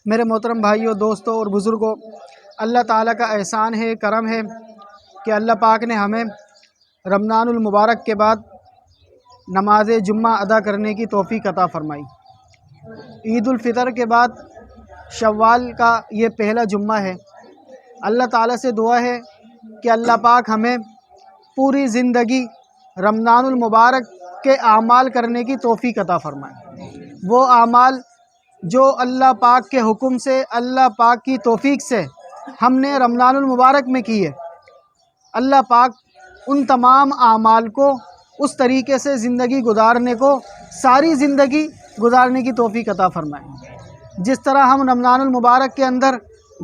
میرے محترم بھائیوں، دوستوں اور بزرگوں، اللہ تعالیٰ کا احسان ہے، کرم ہے کہ اللہ پاک نے ہمیں رمضان المبارک کے بعد نماز جمعہ ادا کرنے کی توفیق عطا فرمائی۔ عید الفطر کے بعد شوال کا یہ پہلا جمعہ ہے۔ اللہ تعالیٰ سے دعا ہے کہ اللہ پاک ہمیں پوری زندگی رمضان المبارک کے اعمال کرنے کی توفیق عطا فرمائے۔ وہ اعمال جو اللہ پاک کے حکم سے، اللہ پاک کی توفیق سے ہم نے رمضان المبارک میں کی ہے، اللہ پاک ان تمام اعمال کو اس طریقے سے زندگی گزارنے کو، ساری زندگی گزارنے کی توفیق عطا فرمائے۔ جس طرح ہم رمضان المبارک کے اندر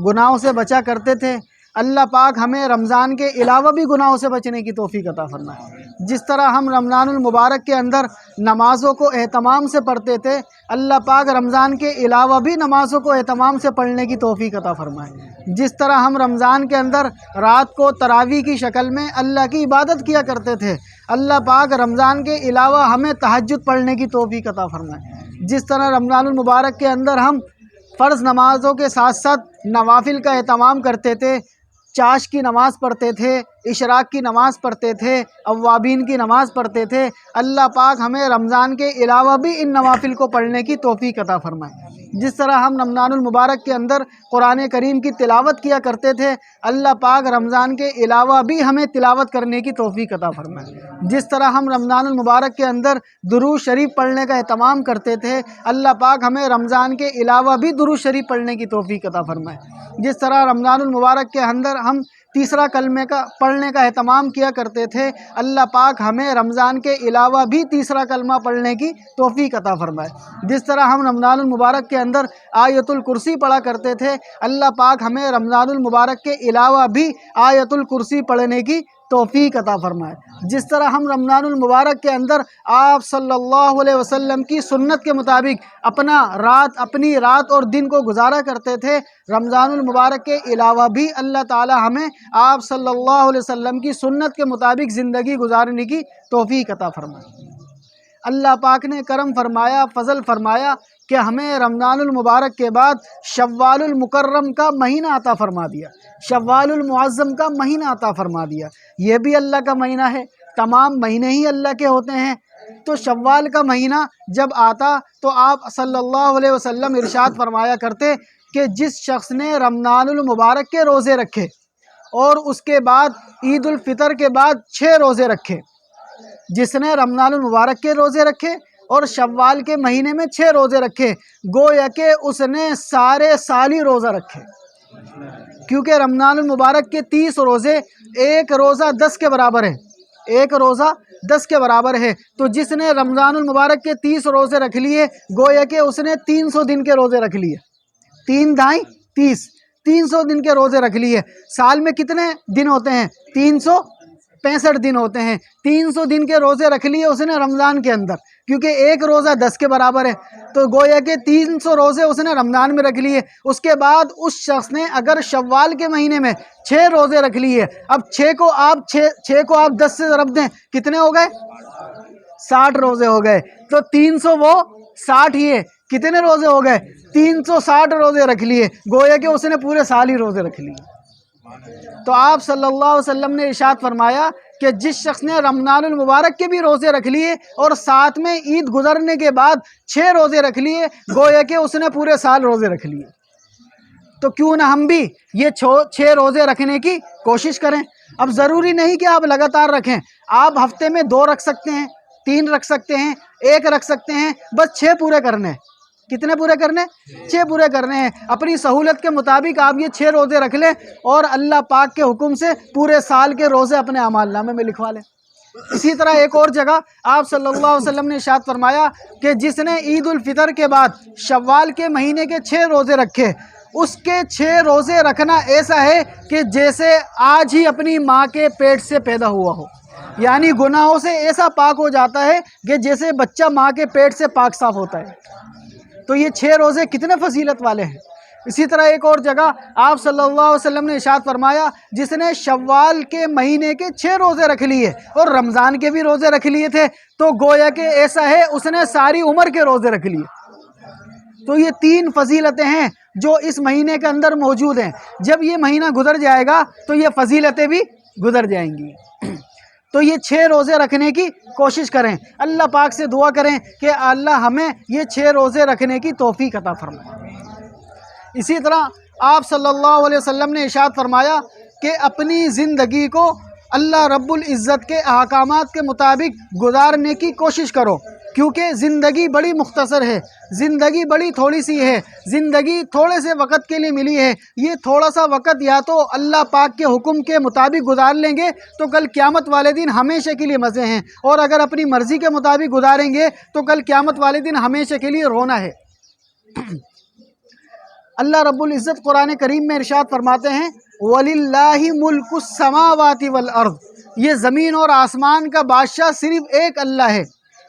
گناہوں سے بچا کرتے تھے، اللہ پاک ہمیں رمضان کے علاوہ بھی گناہوں سے بچنے کی توفیق عطا فرمائے۔ جس طرح ہم رمضان المبارک کے اندر نمازوں کو اہتمام سے پڑھتے تھے، اللہ پاک رمضان کے علاوہ بھی نمازوں کو اہتمام سے پڑھنے کی توفیق عطا فرمائے۔ جس طرح ہم رمضان کے اندر رات کو تراویح کی شکل میں اللہ کی عبادت کیا کرتے تھے، اللہ پاک رمضان کے علاوہ ہمیں تہجد پڑھنے کی توفیق عطا فرمائے۔ جس طرح رمضان المبارک کے اندر ہم فرض نمازوں کے ساتھ ساتھ نوافل کا اہتمام کرتے تھے، چاش کی نماز پڑھتے تھے، اشراق کی نماز پڑھتے تھے، اوابین کی نماز پڑھتے تھے، اللہ پاک ہمیں رمضان کے علاوہ بھی ان نوافل کو پڑھنے کی توفیق عطا فرمائے۔ جس طرح ہم رمضان المبارک کے اندر قرآن کریم کی تلاوت کیا کرتے تھے، اللہ پاک رمضان کے علاوہ بھی ہمیں تلاوت کرنے کی توفیق عطا فرمائے۔ جس طرح ہم رمضان المبارک کے اندر درود شریف پڑھنے کا اہتمام کرتے تھے، اللہ پاک ہمیں رمضان کے علاوہ بھی درود شریف پڑھنے کی توفیق عطا فرمائے۔ جس طرح رمضان المبارک کے اندر ہم تیسرا کلمے کا پڑھنے کا اہتمام کیا کرتے تھے، اللہ پاک ہمیں رمضان کے علاوہ بھی تیسرا کلمہ پڑھنے کی توفیق عطا فرمائے۔ جس طرح ہم رمضان المبارک کے اندر آیت الکرسی پڑھا کرتے تھے، اللہ پاک ہمیں رمضان المبارک کے علاوہ بھی آیت الکرسی پڑھنے کی توفیق عطا فرمائے۔ جس طرح ہم رمضان المبارک کے اندر آپ صلی اللہ علیہ وسلم کی سنت کے مطابق اپنی رات اور دن کو گزارا کرتے تھے، رمضان المبارک کے علاوہ بھی اللہ تعالی ہمیں آپ صلی اللہ علیہ وسلم کی سنت کے مطابق زندگی گزارنے کی توفیق عطا فرمائے۔ اللہ پاک نے کرم فرمایا، فضل فرمایا کہ ہمیں رمضان المبارک کے بعد شوال المکرم کا مہینہ عطا فرما دیا، شوال المعظم کا مہینہ عطا فرما دیا۔ یہ بھی اللہ کا مہینہ ہے، تمام مہینے ہی اللہ کے ہوتے ہیں، تو شوال کا مہینہ جب آتا تو آپ صلی اللہ علیہ وسلم ارشاد فرمایا کرتے کہ جس شخص نے رمضان المبارک کے روزے رکھے اور اس کے بعد عید الفطر کے بعد 6 روزے رکھے، جس نے رمضان المبارک کے روزے رکھے اور شوال کے مہینے میں 6 روزے رکھے، گویا کہ اس نے سارے سال ہی روزہ رکھے، کیونکہ رمضان المبارک کے 30 روزے، ایک روزہ 10 کے برابر ہے، ایک روزہ 10 کے برابر ہے۔ تو جس نے رمضان المبارک کے 30 روزے رکھ لیے، گویا کہ اس نے 300 دن کے روزے رکھ لیے، 3 دھائی 30، 300 دن کے روزے رکھ لیے۔ سال میں کتنے دن ہوتے ہیں؟ 365 دن ہوتے ہیں، 300 دن کے روزے رکھ لیے اس نے رمضان کے اندر، کیونکہ ایک روزہ 10 کے برابر ہے، تو گویا کہ 300 روزے اس نے رمضان میں رکھ لیے۔ اس کے بعد اس شخص نے اگر شوال کے مہینے میں 6 روزے رکھ لیے، اب 6 کو آپ 10 سے ضرب دیں، کتنے ہو گئے؟ 60 روزے ہو گئے، تو 300 وہ 60 ہی ہے، کتنے روزے ہو گئے؟ 360 روزے رکھ لیے، گویا کہ اس نے پورے سال ہی روزے رکھ لیے۔ تو آپ صلی اللہ علیہ وسلم نے ارشاد فرمایا کہ جس شخص نے رمضان المبارک کے بھی روزے رکھ لیے اور ساتھ میں عید گزرنے کے بعد 6 روزے رکھ لیے، گویا کہ اس نے پورے سال روزے رکھ لیے۔ تو کیوں نہ ہم بھی یہ 6 روزے رکھنے کی کوشش کریں۔ اب ضروری نہیں کہ آپ لگاتار رکھیں، آپ ہفتے میں 2 رکھ سکتے ہیں، 3 رکھ سکتے ہیں، 1 رکھ سکتے ہیں، بس 6 پورے کرنے ہیں۔ کتنے پورے کرنے؟ 6 پورے کرنے ہیں۔ اپنی سہولت کے مطابق آپ یہ 6 روزے رکھ لیں اور اللہ پاک کے حکم سے پورے سال کے روزے اپنے اعمال نامے میں لکھوا لیں۔ اسی طرح ایک اور جگہ آپ صلی اللہ علیہ وسلم نے ارشاد فرمایا کہ جس نے عید الفطر کے بعد شوال کے مہینے کے 6 روزے رکھے، اس کے 6 روزے رکھنا ایسا ہے کہ جیسے آج ہی اپنی ماں کے پیٹ سے پیدا ہوا ہو، یعنی گناہوں سے ایسا پاک ہو جاتا ہے کہ جیسے بچہ ماں کے پیٹ سے پاک صاف ہوتا ہے۔ تو یہ 6 روزے کتنے فضیلت والے ہیں۔ اسی طرح ایک اور جگہ آپ صلی اللہ علیہ وسلم نے ارشاد فرمایا جس نے شوال کے مہینے کے 6 روزے رکھ لیے اور رمضان کے بھی روزے رکھ لیے تھے، تو گویا کہ ایسا ہے اس نے ساری عمر کے روزے رکھ لیے۔ تو یہ 3 فضیلتیں ہیں جو اس مہینے کے اندر موجود ہیں، جب یہ مہینہ گزر جائے گا تو یہ فضیلتیں بھی گزر جائیں گی۔ تو یہ 6 روزے رکھنے کی کوشش کریں، اللہ پاک سے دعا کریں کہ اللہ ہمیں یہ 6 روزے رکھنے کی توفیق عطا فرمائے۔ اسی طرح آپ صلی اللہ علیہ وسلم نے ارشاد فرمایا کہ اپنی زندگی کو اللہ رب العزت کے احکامات کے مطابق گزارنے کی کوشش کرو، کیونکہ زندگی بڑی مختصر ہے، زندگی بڑی تھوڑی سی ہے، زندگی تھوڑے سے وقت کے لیے ملی ہے۔ یہ تھوڑا سا وقت یا تو اللہ پاک کے حکم کے مطابق گزار لیں گے تو کل قیامت والے دن ہمیشہ کے لیے مزے ہیں، اور اگر اپنی مرضی کے مطابق گزاریں گے تو کل قیامت والے دن ہمیشہ کے لیے رونا ہے۔ اللہ رب العزت قرآن کریم میں ارشاد فرماتے ہیں وَلِلَّهِ مُلْكُ السَّمَاوَاتِ وَالْأَرْضِ، یہ زمین اور آسمان کا بادشاہ صرف ایک اللہ ہے،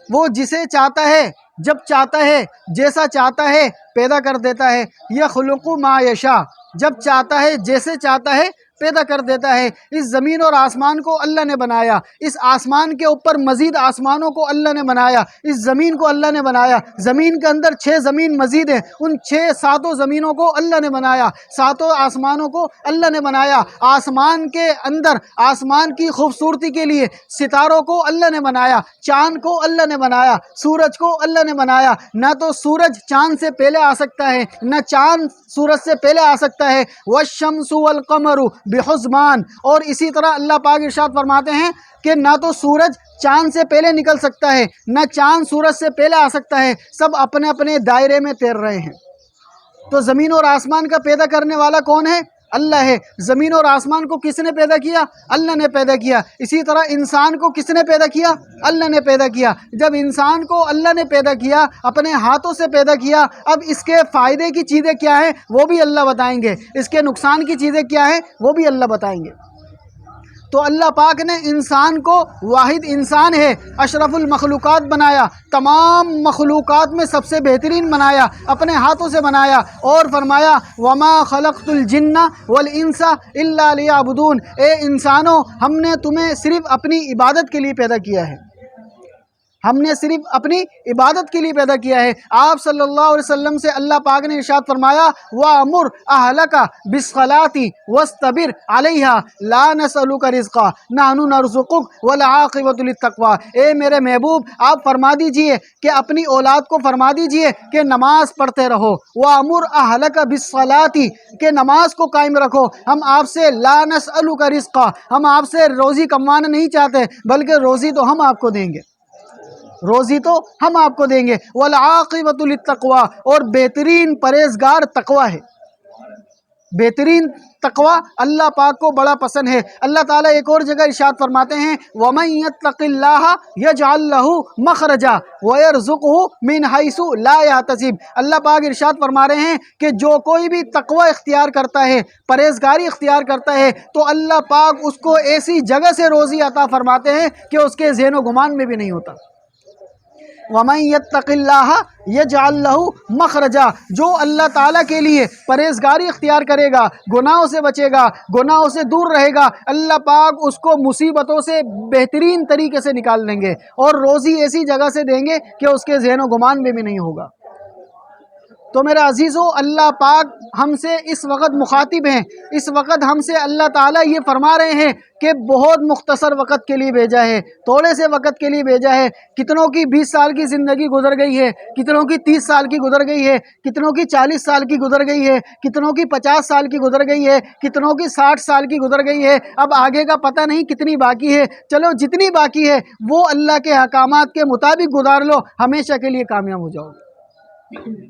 وہ جسے چاہتا ہے جب چاہتا ہے جیسا چاہتا ہے پیدا کر دیتا ہے، یخلق ما یشاء، جب چاہتا ہے جیسے چاہتا ہے پیدا کر دیتا ہے۔ اس زمین اور آسمان کو اللہ نے بنایا، اس آسمان کے اوپر مزید آسمانوں کو اللہ نے بنایا، اس زمین کو اللہ نے بنایا، زمین کے اندر 6 زمین مزید ہیں، ان 7 زمینوں کو اللہ نے بنایا، 7 آسمانوں کو اللہ نے بنایا۔ آسمان کے اندر آسمان کی خوبصورتی کے لیے ستاروں کو اللہ نے بنایا، چاند کو اللہ نے بنایا، سورج کو اللہ نے بنایا۔ نہ تو سورج چاند سے پہلے آ سکتا ہے، نہ چاند سورج سے پہلے آ سکتا ہے۔ والشمس والقمر بحسبان، اور اسی طرح اللہ پاک ارشاد فرماتے ہیں کہ نہ تو سورج چاند سے پہلے نکل سکتا ہے، نہ چاند سورج سے پہلے آ سکتا ہے، سب اپنے اپنے دائرے میں تیر رہے ہیں۔ تو زمین اور آسمان کا پیدا کرنے والا کون ہے؟ اللہ ہے۔ زمین اور آسمان کو کس نے پیدا کیا؟ اللہ نے پیدا کیا۔ اسی طرح انسان کو کس نے پیدا کیا؟ اللہ نے پیدا کیا۔ جب انسان کو اللہ نے پیدا کیا، اپنے ہاتھوں سے پیدا کیا، اب اس کے فائدے کی چیزیں کیا ہیں وہ بھی اللہ بتائیں گے، اس کے نقصان کی چیزیں کیا ہیں وہ بھی اللہ بتائیں گے۔ تو اللہ پاک نے انسان کو واحد انسان ہے، اشرف المخلوقات بنایا، تمام مخلوقات میں سب سے بہترین بنایا، اپنے ہاتھوں سے بنایا، اور فرمایا وما خلقت الجن والانس الا لیعبدون، اے انسانوں ہم نے تمہیں صرف اپنی عبادت کے لیے پیدا کیا ہے، ہم نے صرف اپنی عبادت کے لیے پیدا کیا ہے۔ آپ صلی اللہ علیہ وسلم سے اللہ پاک نے ارشاد فرمایا وَأْمُرْ أَهْلَكَ بِالصَّلَاةِ وَاسْتَبِرْ عَلَيْهَا لَا نَسْأَلُكَ رِزْقًا نَحْنُ نَرْزُقُكَ وَالْعَاقِبَةُ لِلتَّقْوَىٰ، اے میرے محبوب آپ فرما دیجئے کہ اپنی اولاد کو فرما دیجئے کہ نماز پڑھتے رہو، وَأْمُرْ أَهْلَكَ بِالصَّلَاةِ کہ نماز کو قائم رکھو، ہم آپ سے لَا نَسْأَلُكَ رِزْقًا، ہم آپ سے روزی کمانا نہیں چاہتے بلکہ روزی تو ہم آپ کو دیں گے، روزی تو ہم آپ کو دیں گے۔ وَالْعَاقِبَةُ لِلتَّقْوَىٰ، اور بہترین پرہیزگار تقویٰ ہے، بہترین تقویٰ اللہ پاک کو بڑا پسند ہے۔ اللہ تعالیٰ ایک اور جگہ ارشاد فرماتے ہیں وَمَن يَتَّقِ اللَّهَ يَجْعَل لَّهُ مَخْرَجًا وَيَرْزُقْهُ مِنْ حَيْثُ لَا يَحْتَسِبُ، اللہ پاک ارشاد فرما رہے ہیں کہ جو کوئی بھی تقویٰ اختیار کرتا ہے، پرہیزگاری اختیار کرتا ہے، تو اللہ پاک اس کو ایسی جگہ سے روزی عطا فرماتے ہیں کہ اس کے ذہن و گمان میں بھی نہیں ہوتا۔ وَمَن يَتَّقِ اللَّهَ يَجْعَل لَّهُ مَخْرَجًا، جو اللہ تعالیٰ کے لیے پرہیزگاری اختیار کرے گا، گناہوں سے بچے گا، گناہوں سے دور رہے گا، اللہ پاک اس کو مصیبتوں سے بہترین طریقے سے نکال دیں گے، اور روزی ایسی جگہ سے دیں گے کہ اس کے ذہن و گمان میں بھی نہیں ہوگا۔ تو میرے عزیزو، اللہ پاک ہم سے اس وقت مخاطب ہیں، اس وقت ہم سے اللہ تعالیٰ یہ فرما رہے ہیں کہ بہت مختصر وقت کے لیے بھیجا ہے، تھوڑے سے وقت کے لیے بھیجا ہے۔ کتنوں کی 20 سال کی زندگی گزر گئی ہے، کتنوں کی 30 سال کی گزر گئی ہے، کتنوں کی 40 سال کی گزر گئی ہے، کتنوں کی 50 سال کی گزر گئی ہے، کتنوں کی 60 سال کی گزر گئی ہے، اب آگے کا پتہ نہیں کتنی باقی ہے۔ چلو جتنی باقی ہے وہ اللہ کے احکامات کے مطابق گزار لو، ہمیشہ کے لیے کامیاب ہو جاؤ گے۔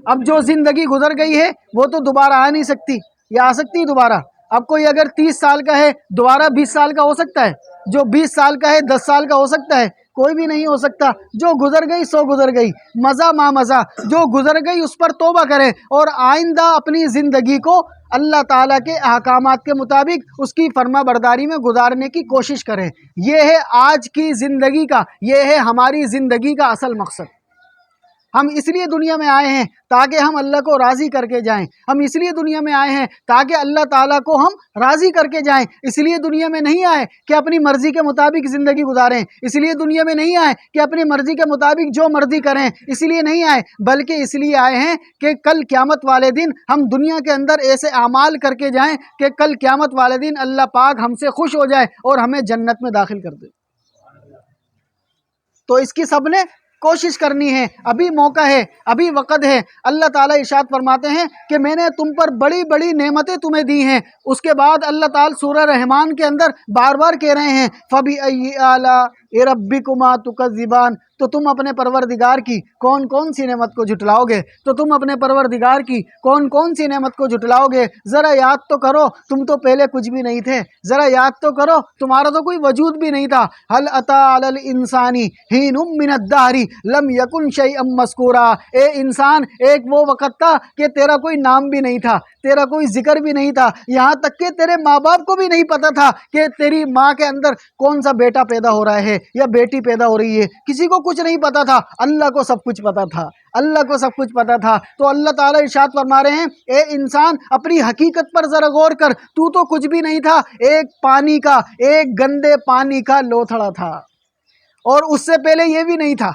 اب جو زندگی گزر گئی ہے وہ تو دوبارہ آ نہیں سکتی، یا آ سکتی دوبارہ؟ اب کوئی اگر 30 سال کا ہے دوبارہ 20 سال کا ہو سکتا ہے؟ جو 20 سال کا ہے 10 سال کا ہو سکتا ہے؟ کوئی بھی نہیں ہو سکتا۔ جو گزر گئی سو گزر گئی، مزہ ما مزہ، جو گزر گئی اس پر توبہ کریں، اور آئندہ اپنی زندگی کو اللہ تعالیٰ کے احکامات کے مطابق اس کی فرما برداری میں گزارنے کی کوشش کریں۔ یہ ہے آج کی زندگی کا، یہ ہے ہماری زندگی کا اصل مقصد۔ ہم اس لیے دنیا میں آئے ہیں تاکہ ہم اللہ کو راضی کر کے جائیں. ہم اس لیے دنیا میں آئے ہیں تاکہ اللہ تعالیٰ کو ہم راضی کر کے جائیں. اس لیے دنیا میں نہیں آئے کہ اپنی مرضی کے مطابق زندگی گزاریں. اس لیے دنیا میں نہیں آئے کہ اپنی مرضی کے مطابق جو مرضی کریں. اس لیے نہیں آئے بلکہ اس لیے آئے ہیں کہ کل قیامت والے دن ہم دنیا کے اندر ایسے اعمال کر کے جائیں کہ کل قیامت والے دن اللہ پاک ہم سے خوش ہو جائے اور ہمیں جنت میں داخل کر دے. تو اس کی سب نے کوشش کرنی ہے. ابھی موقع ہے, ابھی وقت ہے. اللہ تعالیٰ ارشاد فرماتے ہیں کہ میں نے تم پر بڑی بڑی نعمتیں تمہیں دی ہیں. اس کے بعد اللہ تعالیٰ سورہ رحمان کے اندر بار بار کہہ رہے ہیں فَبِأَيِّ آلَاءِ رَبِّكُمَا تُكَذِّبَانِ. تو تم اپنے پروردگار کی کون کون سی نعمت کو جھٹلاؤ گے؟ تو تم اپنے پروردگار کی کون کون سی نعمت کو جھٹلاؤ گے؟ ذرا یاد تو کرو, تم تو پہلے کچھ بھی نہیں تھے. ذرا یاد تو کرو, تمہارا تو کوئی وجود بھی نہیں تھا. هل أتى على الإنسان حين من الدهر لم يكن شيئا مذكورا. اے انسان, ایک وہ وقت تھا کہ تیرا کوئی نام بھی نہیں تھا, تیرا کوئی ذکر بھی نہیں تھا, یہاں تک کہ تیرے ماں باپ کو بھی نہیں پتا تھا کہ تیری ماں کے اندر کون سا بیٹا پیدا ہو رہا ہے یا بیٹی پیدا ہو رہی ہے. کسی کو کچھ نہیں پتا تھا, اللہ کو سب کچھ پتا تھا. اللہ کو سب کچھ پتا تھا. تو اللہ تعالیٰ ارشاد فرما رہے ہیں اے انسان اپنی حقیقت پر ذرا غور کر. تو کچھ بھی نہیں تھا, ایک پانی کا, ایک گندے پانی کا لوتھڑا تھا. اور اس سے پہلے یہ بھی نہیں تھا,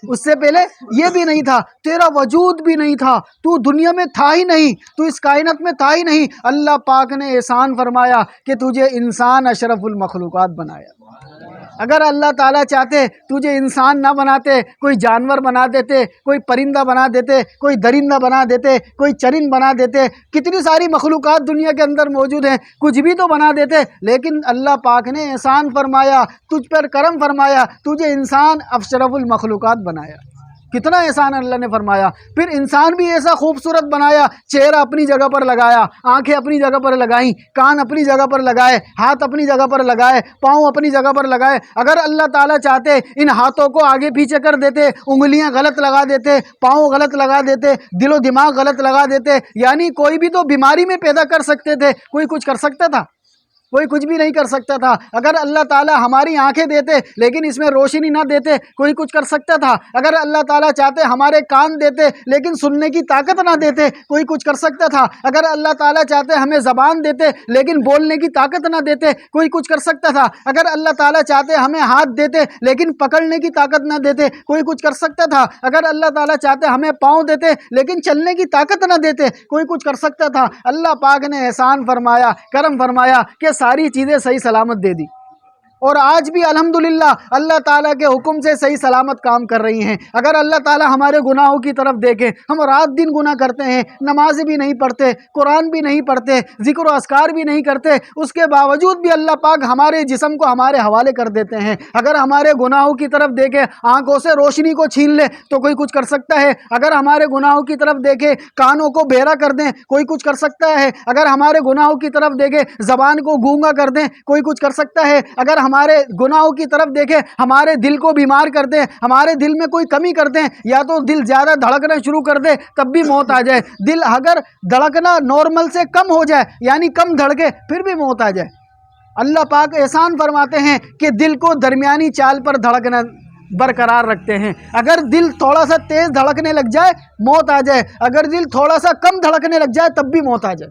اس سے پہلے یہ بھی نہیں تھا, تیرا وجود بھی نہیں تھا, تو دنیا میں تھا ہی نہیں, تو اس کائنات میں تھا ہی نہیں. اللہ پاک نے احسان فرمایا کہ تجھے انسان اشرف المخلوقات بنایا. اگر اللہ تعالیٰ چاہتے تجھے انسان نہ بناتے, کوئی جانور بنا دیتے, کوئی پرندہ بنا دیتے, کوئی درندہ بنا دیتے, کوئی چرند بنا دیتے. کتنی ساری مخلوقات دنیا کے اندر موجود ہیں, کچھ بھی تو بنا دیتے. لیکن اللہ پاک نے احسان فرمایا, تجھ پر کرم فرمایا, تجھے انسان اشرف المخلوقات بنایا. کتنا احسان اللہ نے فرمایا. پھر انسان بھی ایسا خوبصورت بنایا, چہرہ اپنی جگہ پر لگایا, آنکھیں اپنی جگہ پر لگائیں, کان اپنی جگہ پر لگائے, ہاتھ اپنی جگہ پر لگائے, پاؤں اپنی جگہ پر لگائے. اگر اللہ تعالیٰ چاہتے ان ہاتھوں کو آگے پیچھے کر دیتے, انگلیاں غلط لگا دیتے, پاؤں غلط لگا دیتے, دل و دماغ غلط لگا دیتے, یعنی کوئی بھی تو بیماری میں پیدا کر سکتے تھے. کوئی کچھ کر سکتا تھا؟ کوئی کچھ بھی نہیں کر سکتا تھا. اگر اللہ تعالیٰ ہماری آنکھیں دیتے لیکن اس میں روشنی نہ دیتے, کوئی کچھ کر سکتا تھا؟ اگر اللہ تعالیٰ چاہتے ہمارے کان دیتے لیکن سننے کی طاقت نہ دیتے, کوئی کچھ کر سکتا تھا؟ اگر اللہ تعالیٰ چاہتے ہمیں زبان دیتے لیکن بولنے کی طاقت نہ دیتے, کوئی کچھ کر سکتا تھا؟ اگر اللہ تعالیٰ چاہتے ہمیں ہاتھ دیتے لیکن پکڑنے کی طاقت نہ دیتے, کوئی کچھ کر سکتا تھا؟ اگر اللہ تعالیٰ چاہتے ہمیں پاؤں دیتے لیکن چلنے کی طاقت نہ دیتے, کوئی کچھ کر سکتا تھا؟ اللہ پاک نے احسان فرمایا, کرم فرمایا کہ ساری چیزیں صحیح سلامت دے دی. اور آج بھی الحمدللہ اللہ تعالیٰ کے حکم سے صحیح سلامت کام کر رہی ہیں. اگر اللہ تعالیٰ ہمارے گناہوں کی طرف دیکھے, ہم رات دن گناہ کرتے ہیں, نمازیں بھی نہیں پڑھتے, قرآن بھی نہیں پڑھتے, ذکر و اذکار بھی نہیں کرتے, اس کے باوجود بھی اللہ پاک ہمارے جسم کو ہمارے حوالے کر دیتے ہیں. اگر ہمارے گناہوں کی طرف دیکھے, آنکھوں سے روشنی کو چھین لے تو کوئی کچھ کر سکتا ہے؟ اگر ہمارے گناہوں کی طرف دیکھے, کانوں کو بہرا کر دیں, کوئی کچھ کر سکتا ہے؟ اگر ہمارے گناہوں کی طرف دیکھے, زبان کو گونگا کر دیں, کوئی کچھ کر سکتا ہے؟ اگر ہمارے گناہوں کی طرف دیکھیں, ہمارے دل کو بیمار کر دیں, ہمارے دل میں کوئی کمی کر دیں, یا تو دل زیادہ دھڑکنا شروع کر دے تب بھی موت آ جائے, دل اگر دھڑکنا نارمل سے کم ہو جائے یعنی کم دھڑکے پھر بھی موت آ جائے. اللہ پاک احسان فرماتے ہیں کہ دل کو درمیانی چال پر دھڑکنا برقرار رکھتے ہیں. اگر دل تھوڑا سا تیز دھڑکنے لگ جائے موت آ جائے, اگر دل تھوڑا سا کم دھڑکنے لگ جائے تب بھی موت آ جائے.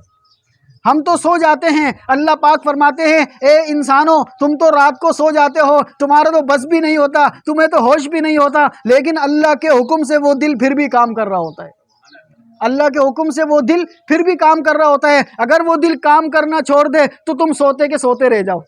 ہم تو سو جاتے ہیں, اللہ پاک فرماتے ہیں اے انسانوں تم تو رات کو سو جاتے ہو, تمہارا تو بس بھی نہیں ہوتا, تمہیں تو ہوش بھی نہیں ہوتا, لیکن اللہ کے حکم سے وہ دل پھر بھی کام کر رہا ہوتا ہے. اللہ کے حکم سے وہ دل پھر بھی کام کر رہا ہوتا ہے. اگر وہ دل کام کرنا چھوڑ دے تو تم سوتے کے سوتے رہ جاؤ.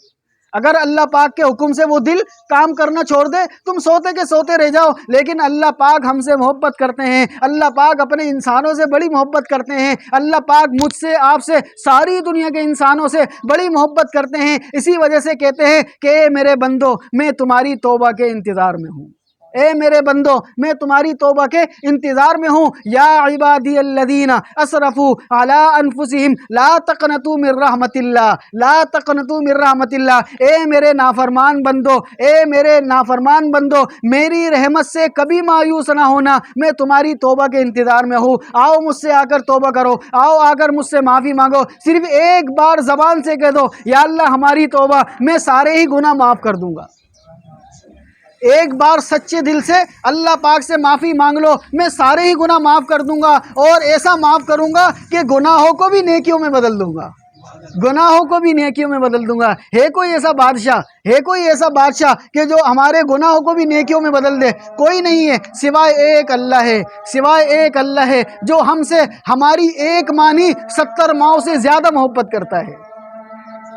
اگر اللہ پاک کے حکم سے وہ دل کام کرنا چھوڑ دے تم سوتے کے سوتے رہ جاؤ. لیکن اللہ پاک ہم سے محبت کرتے ہیں, اللہ پاک اپنے انسانوں سے بڑی محبت کرتے ہیں. اللہ پاک مجھ سے, آپ سے, ساری دنیا کے انسانوں سے بڑی محبت کرتے ہیں. اسی وجہ سے کہتے ہیں کہ اے میرے بندو میں تمہاری توبہ کے انتظار میں ہوں, اے میرے بندو میں تمہاری توبہ کے انتظار میں ہوں. یا عبادی الذین اسرفوا علی انفسہم لا تقنطوا من رحمت اللہ, لا تقنطوا من رحمت اللہ. اے میرے نافرمان بندو, اے میرے نافرمان بندو, میری رحمت سے کبھی مایوس نہ ہونا, میں تمہاری توبہ کے انتظار میں ہوں. آؤ مجھ سے آ کر توبہ کرو, آؤ آ کر مجھ سے معافی مانگو. صرف ایک بار زبان سے کہہ دو یا اللہ ہماری توبہ, میں سارے ہی گناہ معاف کر دوں گا. ایک بار سچے دل سے اللہ پاک سے معافی مانگ لو، میں سارے ہی گناہ معاف کر دوں گا، اور ایسا معاف کروں گا کہ گناہوں کو بھی نیکیوں میں بدل دوں گا، گناہوں کو بھی نیکیوں میں بدل دوں گا۔ ہے کوئی ایسا بادشاہ، ہے کوئی ایسا بادشاہ کہ جو ہمارے گناہوں کو بھی نیکیوں میں بدل دے؟ کوئی نہیں ہے، سوائے ایک اللہ ہے، سوائے ایک اللہ ہے جو ہم سے ہماری ایک ماں نہیں 70 ماؤں سے زیادہ محبت کرتا ہے۔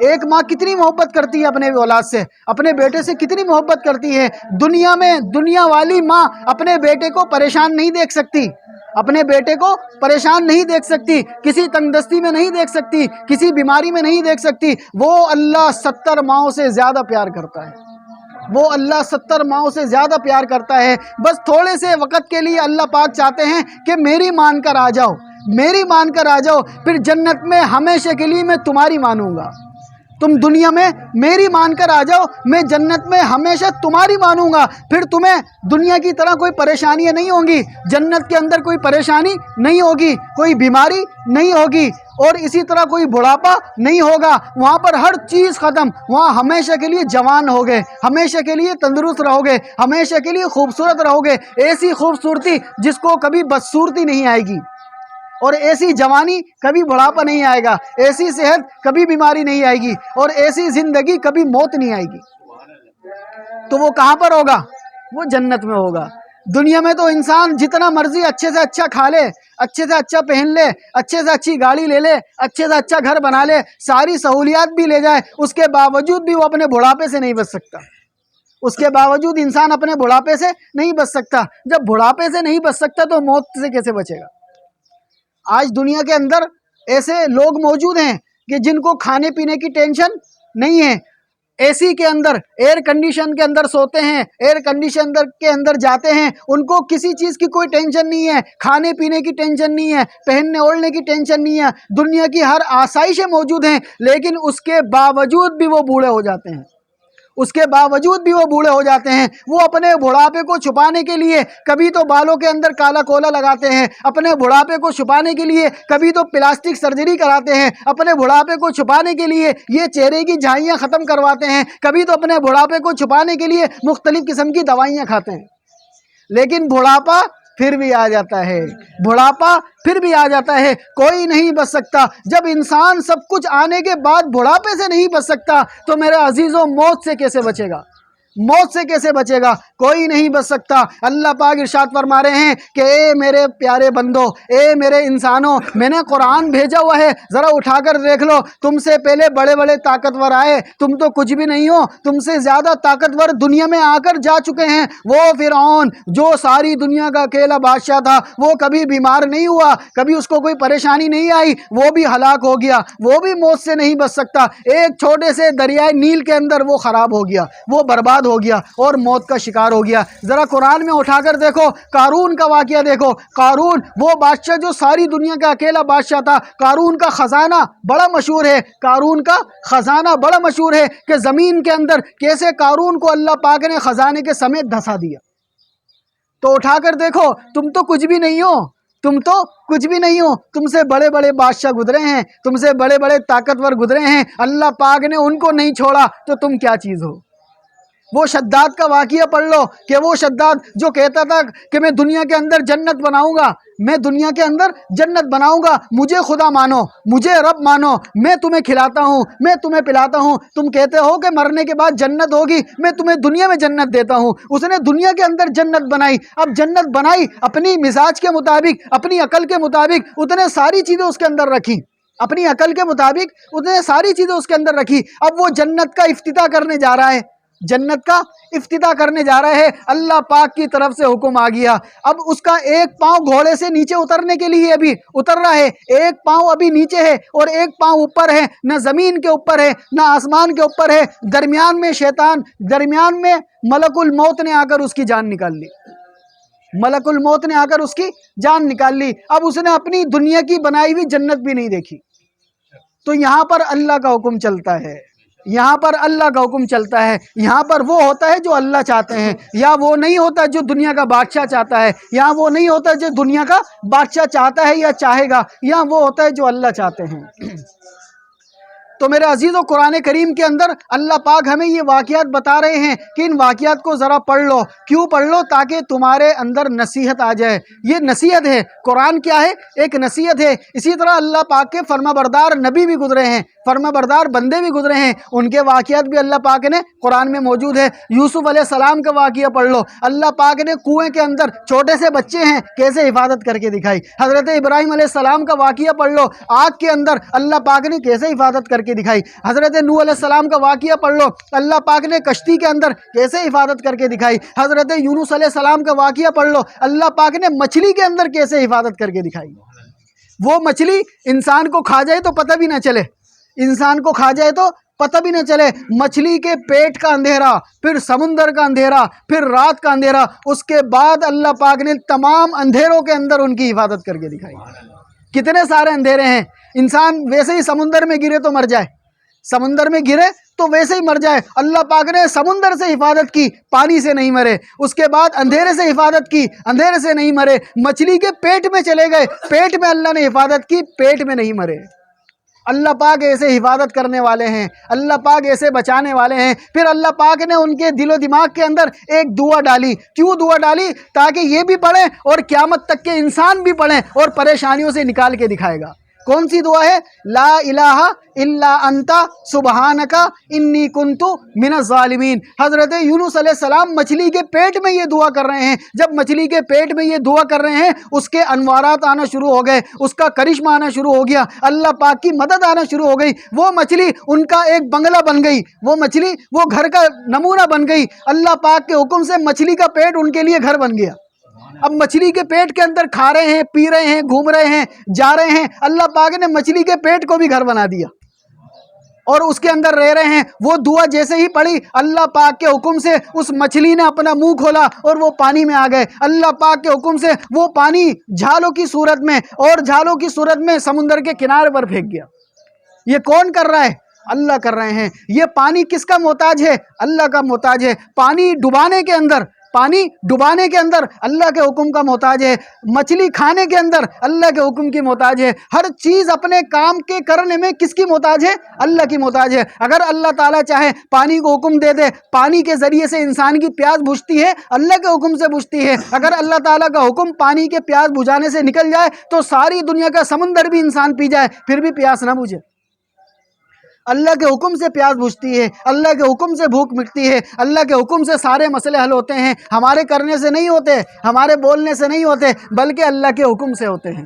ایک ماں کتنی محبت کرتی ہے اپنے اولاد سے، اپنے بیٹے سے کتنی محبت کرتی ہے۔ دنیا میں دنیا والی ماں اپنے بیٹے کو پریشان نہیں دیکھ سکتی، اپنے بیٹے کو پریشان نہیں دیکھ سکتی، کسی تنگدستی میں نہیں دیکھ سکتی، کسی بیماری میں نہیں دیکھ سکتی۔ وہ اللہ 70 ماؤں سے زیادہ پیار کرتا ہے، وہ اللہ 70 ماؤں سے زیادہ پیار کرتا ہے۔ بس تھوڑے سے وقت کے لیے اللہ پاک چاہتے ہیں کہ میری مان کر آ جاؤ، میری مان کر آ جاؤ، پھر جنت میں ہمیشہ کے لیے میں تمہاری مانوں گا۔ تم دنیا میں میری مان کر آ جاؤ، میں جنت میں ہمیشہ تمہاری مانوں گا، پھر تمہیں دنیا کی طرح کوئی پریشانیاں نہیں ہوں گی، جنت کے اندر کوئی پریشانی نہیں ہوگی، کوئی بیماری نہیں ہوگی، اور اسی طرح کوئی بڑھاپا نہیں ہوگا۔ وہاں پر ہر چیز ختم، وہاں ہمیشہ کے لیے جوان ہوگے، ہمیشہ کے لیے تندرست رہو گے، ہمیشہ کے لیے خوبصورت رہو گے، ایسی خوبصورتی جس کو کبھی بدصورتی نہیں آئے گی، اور ایسی جوانی کبھی بڑھاپا نہیں آئے گا، ایسی صحت کبھی بیماری نہیں آئے گی، اور ایسی زندگی کبھی موت نہیں آئے گی۔ تو وہ کہاں پر ہوگا؟ وہ جنت میں ہوگا۔ دنیا میں تو انسان جتنا مرضی اچھے سے اچھا کھا لے، اچھے سے اچھا پہن لے، اچھے سے اچھی گاڑی لے لے، اچھے سے اچھا گھر بنا لے، ساری سہولیات بھی لے جائے، اس کے باوجود بھی وہ اپنے بڑھاپے سے نہیں بچ سکتا، اس کے باوجود انسان اپنے بڑھاپے سے نہیں بچ سکتا۔ جب بڑھاپے سے نہیں بچ سکتا تو موت سے کیسے بچے گا؟ آج دنیا کے اندر ایسے لوگ موجود ہیں کہ جن کو کھانے پینے کی ٹینشن نہیں ہے، اے سی کے اندر، ایئر کنڈیشن کے اندر سوتے ہیں، ایئر کنڈیشن کے اندر جاتے ہیں، ان کو کسی چیز کی کوئی ٹینشن نہیں ہے، کھانے پینے کی ٹینشن نہیں ہے، پہننے اوڑھنے کی ٹینشن نہیں ہے، دنیا کی ہر آسائشیں موجود ہیں، لیکن اس کے باوجود بھی وہ بوڑھے ہو جاتے ہیں، اس کے باوجود بھی وہ بوڑھے ہو جاتے ہیں۔ وہ اپنے بڑھاپے کو چھپانے کے لیے کبھی تو بالوں کے اندر کالا کولا لگاتے ہیں، اپنے بڑھاپے کو چھپانے کے لیے کبھی تو پلاسٹک سرجری کراتے ہیں، اپنے بڑھاپے کو چھپانے کے لیے یہ چہرے کی جھائیاں ختم کرواتے ہیں، کبھی تو اپنے بڑھاپے کو چھپانے کے لیے مختلف قسم کی دوائیاں کھاتے ہیں، لیکن بڑھاپا پھر بھی آ جاتا ہے، بڑھاپا پھر بھی آ جاتا ہے۔ کوئی نہیں بچ سکتا۔ جب انسان سب کچھ آنے کے بعد بڑھاپے سے نہیں بچ سکتا تو میرے عزیزوں موت سے کیسے بچے گا؟ موت سے کیسے بچے گا؟ کوئی نہیں بچ سکتا۔ اللہ پاک ارشاد فرما رہے ہیں کہ اے میرے پیارے بندو، اے میرے انسانوں، میں نے قرآن بھیجا ہوا ہے، ذرا اٹھا کر دیکھ لو، تم سے پہلے بڑے بڑے طاقتور آئے، تم تو کچھ بھی نہیں ہو، تم سے زیادہ طاقتور دنیا میں آ کر جا چکے ہیں۔ وہ فرعون جو ساری دنیا کا اکیلا بادشاہ تھا، وہ کبھی بیمار نہیں ہوا، کبھی اس کو کوئی پریشانی نہیں آئی، وہ بھی ہلاک ہو گیا، وہ بھی موت سے نہیں بچ سکتا۔ ایک چھوٹے سے دریائے نیل کے اندر وہ خراب ہو گیا، وہ برباد ہو گیا اور موت کا شکار ہو گیا۔ ذرا قرآن میں اٹھا کر دیکھو، قارون کا واقعہ دیکھو۔ قارون وہ بادشاہ جو ساری دنیا کا اکیلا بادشاہ تھا، قارون کا خزانہ بڑا مشہور ہے، قارون کا خزانہ بڑا مشہور ہے کہ زمین کے اندر کیسے قارون کو اللہ پاک نے خزانے کے سمیت دھسا دیا۔ تو اٹھا کر دیکھو، تم تو کچھ بھی نہیں ہو، تم تو کچھ بھی نہیں ہو، تم سے بڑے بڑے بادشاہ گزرے ہیں، تم سے بڑے بڑے طاقتور گزرے ہیں، اللہ پاک نے ان کو نہیں چھوڑا تو تم کیا چیز ہو؟ وہ شداد کا واقعہ پڑھ لو کہ وہ شداد جو کہتا تھا کہ میں دنیا کے اندر جنت بناؤں گا، میں دنیا کے اندر جنت بناؤں گا، مجھے خدا مانو، مجھے رب مانو، میں تمہیں کھلاتا ہوں، میں تمہیں پلاتا ہوں، تم کہتے ہو کہ مرنے کے بعد جنت ہوگی، میں تمہیں دنیا میں جنت دیتا ہوں۔ اس نے دنیا کے اندر جنت بنائی، اب جنت بنائی اپنی مزاج کے مطابق، اپنی عقل کے مطابق، اتنے ساری چیزیں اس کے اندر رکھی، اپنی عقل کے مطابق اتنے ساری چیزیں اس کے اندر رکھی۔ اب وہ جنت کا افتتاح کرنے جا رہا ہے، جنت کا افتتاح کرنے جا رہا ہے، اللہ پاک کی طرف سے حکم آ گیا۔ اب اس کا ایک پاؤں گھوڑے سے نیچے اترنے کے لیے ابھی اتر رہا ہے، ایک پاؤں ابھی نیچے ہے اور ایک پاؤں اوپر ہے، نہ زمین کے اوپر ہے نہ آسمان کے اوپر ہے، درمیان میں شیطان، درمیان میں ملک الموت نے آ کر اس کی جان نکال لی، ملک الموت نے آ کر اس کی جان نکال لی۔ اب اس نے اپنی دنیا کی بنائی ہوئی جنت بھی نہیں دیکھی۔ تو یہاں پر اللہ کا حکم چلتا ہے، یہاں پر اللہ کا حکم چلتا ہے، یہاں پر وہ ہوتا ہے جو اللہ چاہتے ہیں، یا وہ نہیں ہوتا جو دنیا کا بادشاہ چاہتا ہے، یا وہ نہیں ہوتا جو دنیا کا بادشاہ چاہتا ہے یا چاہے گا، یا وہ ہوتا ہے جو اللہ چاہتے ہیں۔ تو میرے عزیزوں قرآن کریم کے اندر اللہ پاک ہمیں یہ واقعات بتا رہے ہیں کہ ان واقعات کو ذرا پڑھ لو. کیوں پڑھ لو؟ تاکہ تمہارے اندر نصیحت آ جائے. یہ نصیحت ہے. قرآن کیا ہے؟ ایک نصیحت ہے. اسی طرح اللہ پاک کے فرما بردار نبی بھی گزرے ہیں, فرما بردار بندے بھی گزرے ہیں, ان کے واقعات بھی اللہ پاک نے قرآن میں موجود ہے. یوسف علیہ السلام کا واقعہ پڑھ لو. اللہ پاک نے کنویں کے اندر چھوٹے سے بچے ہیں کیسے حفاظت کر کے دکھائی. حضرت ابراہیم علیہ السلام کا واقعہ پڑھ لو. آگ کے اندر اللہ پاک نے کیسے حفاظت کر کے دکھائی. حضرت نوح علیہ السلام کا واقعہ پڑھ لو. اللہ پاک نے کشتی کے اندر کیسے حفاظت کر کے دکھائی. حضرت یونس علیہ السلام کا واقعہ پڑھ لو. اللہ پاک نے مچھلی کے اندر کیسے حفاظت کر کے دکھائی. وہ مچھلی انسان کو کھا جائے تو پتہ بھی نہ چلے, انسان کو کھا جائے تو پتہ بھی نہ چلے. مچھلی کے پیٹ کا اندھیرا, پھر سمندر کا اندھیرا, پھر رات کا اندھیرا, اس کے بعد اللہ پاک نے تمام اندھیروں کے اندر ان کی حفاظت کر کے دکھائی. کتنے سارے اندھیرے ہیں. انسان ویسے ہی سمندر میں گرے تو مر جائے, سمندر میں گرے تو ویسے ہی مر جائے. اللہ پاک نے سمندر سے حفاظت کی, پانی سے نہیں مرے. اس کے بعد اندھیرے سے حفاظت کی, اندھیرے سے نہیں مرے. مچھلی کے پیٹ میں چلے گئے, پیٹ میں اللہ نے حفاظت کی, پیٹ میں نہیں مرے. اللہ پاک ایسے حفاظت کرنے والے ہیں, اللہ پاک ایسے بچانے والے ہیں. پھر اللہ پاک نے ان کے دل و دماغ کے اندر ایک دعا ڈالی. کیوں دعا ڈالی؟ تاکہ یہ بھی پڑھیں اور قیامت تک کے انسان بھی پڑھیں اور پریشانیوں سے نکال کے دکھائے گا. کون سی دعا ہے؟ لا الہ الا انت سبحانک انی کنت من الظالمین. حضرت یونس علیہ السلام مچھلی کے پیٹ میں یہ دعا کر رہے ہیں. جب مچھلی کے پیٹ میں یہ دعا کر رہے ہیں, اس کے انوارات آنا شروع ہو گئے, اس کا کرشمہ آنا شروع ہو گیا, اللہ پاک کی مدد آنا شروع ہو گئی. وہ مچھلی ان کا ایک بنگلہ بن گئی, وہ مچھلی وہ گھر کا نمونہ بن گئی. اللہ پاک کے حکم سے مچھلی کا پیٹ ان کے لیے گھر بن گیا. اب مچھلی کے پیٹ کے اندر کھا رہے ہیں, پی رہے ہیں, گھوم رہے ہیں, جا رہے ہیں. اللہ پاک نے مچھلی کے پیٹ کو بھی گھر بنا دیا اور اس کے اندر رہ رہے ہیں. وہ دعا جیسے ہی پڑھی, اللہ پاک کے حکم سے اس مچھلی نے اپنا منہ کھولا اور وہ پانی میں آ گئے. اللہ پاک کے حکم سے وہ پانی جھالوں کی صورت میں اور جھالوں کی صورت میں سمندر کے کنارے پر پھینک گیا. یہ کون کر رہا ہے؟ اللہ کر رہے ہیں. یہ پانی کس کا محتاج ہے؟ اللہ کا محتاج ہے. پانی ڈبانے کے اندر, پانی ڈبانے کے اندر اللہ کے حکم کا محتاج ہے. مچھلی کھانے کے اندر اللہ کے حکم کی محتاج ہے. ہر چیز اپنے کام کے کرنے میں کس کی محتاج ہے؟ اللہ کی محتاج ہے. اگر اللہ تعالیٰ چاہے پانی کو حکم دے دے, پانی کے ذریعے سے انسان کی پیاس بجھتی ہے, اللہ کے حکم سے بجھتی ہے. اگر اللہ تعالیٰ کا حکم پانی کے پیاس بجھانے سے نکل جائے تو ساری دنیا کا سمندر بھی انسان پی جائے, پھر بھی پیاس نہ بجھے. اللہ کے حکم سے پیاس بجھتی ہے, اللہ کے حکم سے بھوک مٹتی ہے, اللہ کے حکم سے سارے مسئلے حل ہوتے ہیں. ہمارے کرنے سے نہیں ہوتے, ہمارے بولنے سے نہیں ہوتے, بلکہ اللہ کے حکم سے ہوتے ہیں.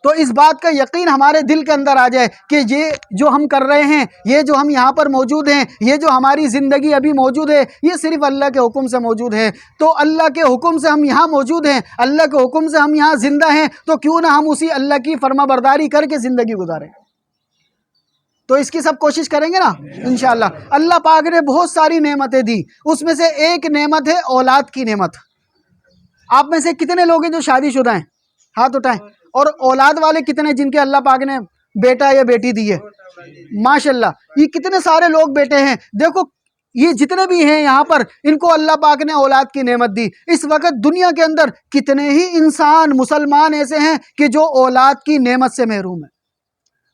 تو اس بات کا یقین ہمارے دل کے اندر آ جائے کہ یہ جو ہم کر رہے ہیں, یہ جو ہم یہاں پر موجود ہیں, یہ جو ہماری زندگی ابھی موجود ہے, یہ صرف اللہ کے حکم سے موجود ہے. تو اللہ کے حکم سے ہم یہاں موجود ہیں, اللہ کے حکم سے ہم یہاں زندہ ہیں, تو کیوں نہ ہم اسی اللہ کی فرما برداری کر کے زندگی گزاریں. تو اس کی سب کوشش کریں گے نا انشاءاللہ. اللہ پاک نے بہت ساری نعمتیں دی, اس میں سے ایک نعمت ہے اولاد کی نعمت. آپ میں سے کتنے لوگ ہیں جو شادی شدہ ہیں؟ ہاتھ اٹھائیں. اور اولاد والے کتنے جن کے اللہ پاک نے بیٹا یا بیٹی دی ہے؟ ماشاءاللہ, یہ کتنے سارے لوگ بیٹے ہیں. دیکھو یہ جتنے بھی ہیں یہاں پر, ان کو اللہ پاک نے اولاد کی نعمت دی. اس وقت دنیا کے اندر کتنے ہی انسان مسلمان ایسے ہیں کہ جو اولاد کی نعمت سے محروم ہیں.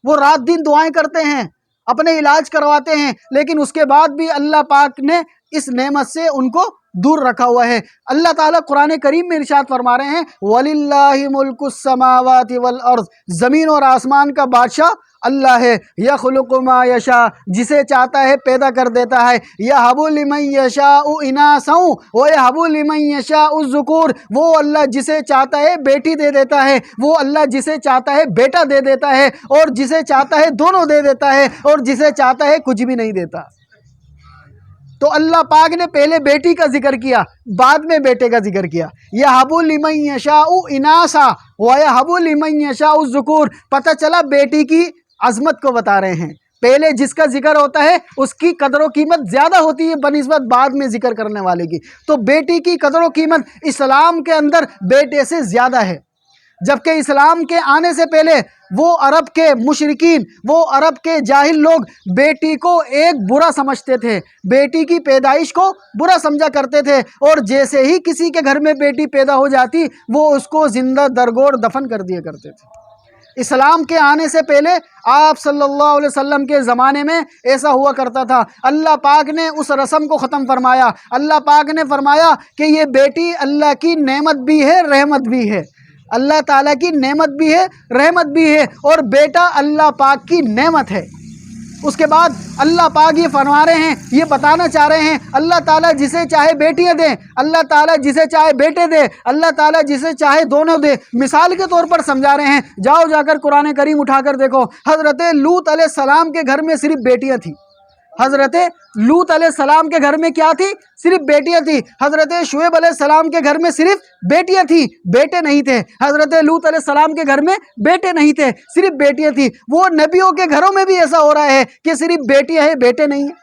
وہ رات دن دعائیں کرتے ہیں, اپنے علاج کرواتے ہیں, لیکن اس کے بعد بھی اللہ پاک نے اس نعمت سے ان کو دور رکھا ہوا ہے. اللہ تعالیٰ قرآن کریم میں ارشاد فرما رہے ہیں وَلِلَّهِ مُلْكُ السَّمَاوَاتِ وَالْأَرْضِ, زمین اور آسمان کا بادشاہ اللہ ہے. يَخْلُقُ مَا يَشَاءُ, جسے چاہتا ہے پیدا کر دیتا ہے. يَهَبُ لِمَن يَشَاءُ إِنَاثًا وَيَهَبُ لِمَن يَشَاءُ الذُّكُورَ, وہ اللہ جسے چاہتا ہے بیٹی دے دیتا ہے, وہ اللہ جسے چاہتا ہے بیٹا دے دیتا ہے, اور جسے چاہتا ہے دونوں دے دیتا ہے, اور جسے چاہتا ہے کچھ بھی نہیں دیتا. تو اللہ پاک نے پہلے بیٹی کا ذکر کیا, بعد میں بیٹے کا ذکر کیا. يَهَبُ لِمَن يَشَاءُ إِنَاثًا وَيَهَبُ لِمَن يَشَاءُ الذُّكُورَ. پتہ چلا بیٹی کی عظمت کو بتا رہے ہیں. پہلے جس کا ذکر ہوتا ہے اس کی قدر و قیمت زیادہ ہوتی ہے بنسبت بعد میں ذکر کرنے والے کی. تو بیٹی کی قدر و قیمت اسلام کے اندر بیٹے سے زیادہ ہے. جبکہ اسلام کے آنے سے پہلے وہ عرب کے مشرکین, وہ عرب کے جاہل لوگ بیٹی کو ایک برا سمجھتے تھے, بیٹی کی پیدائش کو برا سمجھا کرتے تھے, اور جیسے ہی کسی کے گھر میں بیٹی پیدا ہو جاتی وہ اس کو زندہ درگور دفن کر دیا کرتے تھے. اسلام کے آنے سے پہلے آپ صلی اللہ علیہ وسلم کے زمانے میں ایسا ہوا کرتا تھا۔ اللہ پاک نے اس رسم کو ختم فرمایا۔ اللہ پاک نے فرمایا کہ یہ بیٹی اللہ کی نعمت بھی ہے، رحمت بھی ہے۔ اللہ تعالیٰ کی نعمت بھی ہے، رحمت بھی ہے، اور بیٹا اللہ پاک کی نعمت ہے۔ اس کے بعد اللہ پاک یہ فرما رہے ہیں، یہ بتانا چاہ رہے ہیں، اللہ تعالیٰ جسے چاہے بیٹیاں دے، اللہ تعالیٰ جسے چاہے بیٹے دے، اللہ تعالیٰ جسے چاہے دونوں دے۔ مثال کے طور پر سمجھا رہے ہیں، جاؤ جا کر قرآن کریم اٹھا کر دیکھو، حضرت لوط علیہ السلام کے گھر میں صرف بیٹیاں تھیں۔ حضرت لوط علیہ السلام کے گھر میں کیا تھی؟ صرف بیٹیاں تھیں۔ حضرت شعیب علیہ السلام کے گھر میں صرف بیٹیاں تھیں، بیٹے نہیں تھے۔ حضرت لوط علیہ السلام کے گھر میں بیٹے نہیں تھے، صرف بیٹیاں تھیں۔ وہ نبیوں کے گھروں میں بھی ایسا ہو رہا ہے کہ صرف بیٹیاں ہیں، بیٹے نہیں ہیں۔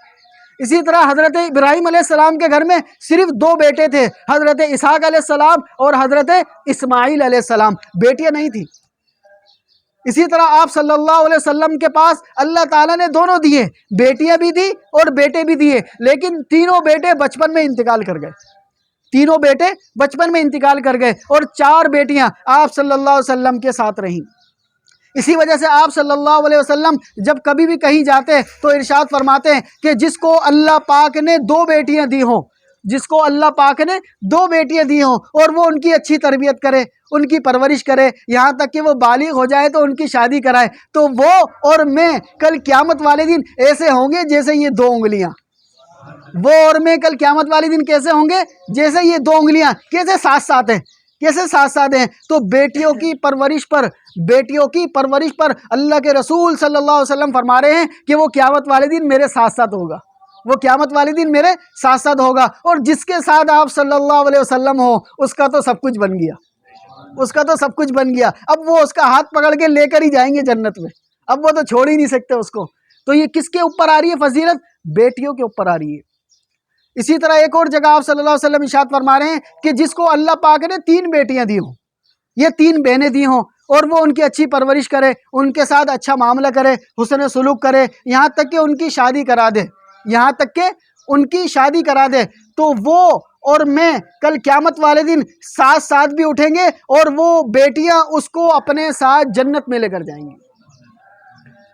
اسی طرح حضرت ابراہیم علیہ السلام کے گھر میں صرف 2 بیٹے تھے، حضرت اسحاق علیہ السلام اور حضرت اسماعیل علیہ السلام، بیٹیاں نہیں تھیں۔ اسی طرح آپ صلی اللہ علیہ وسلم کے پاس اللہ تعالیٰ نے دونوں دیے، بیٹیاں بھی دی اور بیٹے بھی دیے، لیکن تینوں بیٹے بچپن میں انتقال کر گئے۔ تینوں بیٹے بچپن میں انتقال کر گئے، اور 4 بیٹیاں آپ صلی اللہ علیہ وسلم کے ساتھ رہیں۔ اسی وجہ سے آپ صلی اللہ علیہ وسلم جب کبھی بھی کہیں جاتے تو ارشاد فرماتے ہیں کہ جس کو اللہ پاک نے 2 بیٹیاں دی ہوں، جس کو اللہ پاک نے 2 بیٹیاں دی ہوں، اور وہ ان کی اچھی تربیت کرے، ان کی پرورش کرے، یہاں تک کہ وہ بالغ ہو جائے تو ان کی شادی کرائے، تو وہ اور میں کل قیامت والے دن ایسے ہوں گے جیسے یہ 2 انگلیاں۔ وہ اور میں کل قیامت والے دن کیسے ہوں گے؟ جیسے یہ 2 انگلیاں۔ کیسے ساتھ ساتھ ہیں؟ کیسے ساتھ ساتھ ہیں؟ تو بیٹیوں کی پرورش پر اللہ کے رسول صلی اللہ علیہ وسلم فرما رہے ہیں کہ وہ قیامت والے دن میرے ساتھ ساتھ ہوگا، وہ قیامت والے دن میرے ساتھ ساتھ ہوگا۔ اور جس کے ساتھ آپ صلی اللہ علیہ وسلم ہو، اس کا تو سب کچھ بن گیا، اس کا تو سب کچھ بن گیا۔ اب وہ اس کا ہاتھ پکڑ کے لے کر ہی جائیں گے جنت میں، اب وہ تو چھوڑ ہی نہیں سکتے اس کو۔ تو یہ کس کے اوپر آ رہی ہے فضیلت؟ بیٹیوں کے اوپر آ رہی ہے۔ اسی طرح ایک اور جگہ آپ صلی اللہ علیہ وسلم ارشاد فرما رہے ہیں کہ جس کو اللہ پاک نے 3 بیٹیاں دی ہوں، یہ 3 بہنیں دی ہوں، اور وہ ان کی اچھی پرورش کرے، ان کے ساتھ اچھا معاملہ کرے، حسن سلوک کرے، یہاں تک کہ ان کی شادی کرا دے، یہاں تک کہ ان کی شادی کرا دے، تو وہ اور میں کل قیامت والے دن ساتھ ساتھ بھی اٹھیں گے، اور وہ بیٹیاں اس کو اپنے ساتھ جنت میں لے کر جائیں گی۔